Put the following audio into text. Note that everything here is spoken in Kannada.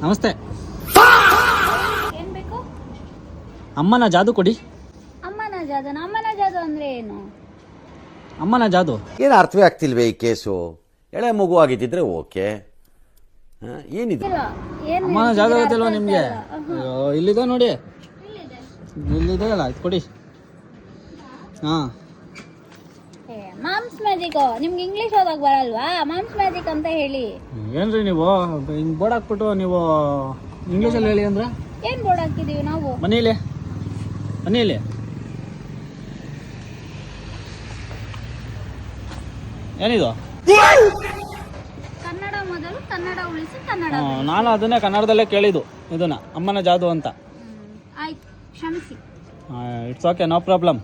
ನಮಸ್ತೆ. ಏನ್ ಬೇಕು? ಅಮ್ಮನ ಜಾದು ಕೊಡಿ. ಅಮ್ಮನ ಜಾದು ಅಂದ್ರೆ ಏನು? ಅಮ್ಮನ ಜಾದು ಏನು ಅರ್ಥವೇ ಆಗ್ತಿಲ್ವೇ ಈ ಕೇಸು? ಎಳೆ ಮಗು ಆಗಿದ್ದಿದ್ರೆ ಓಕೆ, ಏನಿದೆ? ಅಮ್ಮನ ಜಾದು ಗೊತ್ತಿಲ್ವಾ ನಿಮಗೆ? ಇಲ್ಲಿದೆ ನೋಡಿ, ಇಲ್ಲಿದೆ ಅಲ್ಲ, ಇದು ಕೊಡಿ. ಹಾಂ, ಮಾಮ್ಸ್ ಮ್ಯಾಜಿಕ್. ನಿಮ್ಗೆ ಇಂಗ್ಲಿಷ್ ಓದಕ್ ಬರಲ್ವಾ? ಮಾಮ್ಸ್ ಮ್ಯಾಜಿಕ್ ಅಂತ ಹೇಳಿ. ಏನ್ರಿ ನೀವು ಹಿಂಗೆ ಬೋರ್ಡ್ ಹಾಕ್ಬಿಟ್ಟು ನೀವು ಇಂಗ್ಲೀಷಲ್ಲಿ ಹೇಳಿ ಅಂದ್ರೆ? ಏನ್ ಬೋರ್ಡ್ ಹಾಕಿದೀವಿ ನಾವು? ಮನೇಲಿ ಏನಿದು? ಕನ್ನಡ ಮೊದಲು, ಕನ್ನಡ ಉಳಿಸಿ, ಕನ್ನಡ. ನಾನು ಅದನ್ನೇ ಕನ್ನಡದಲ್ಲೇ ಕೇಳಿದ್ದು, ಇದನ್ನ ಅಮ್ಮನ ಜಾದು ಅಂತ. ಆಯ್ತು, ಕ್ಷಮಿಸಿ. It's okay, no problem.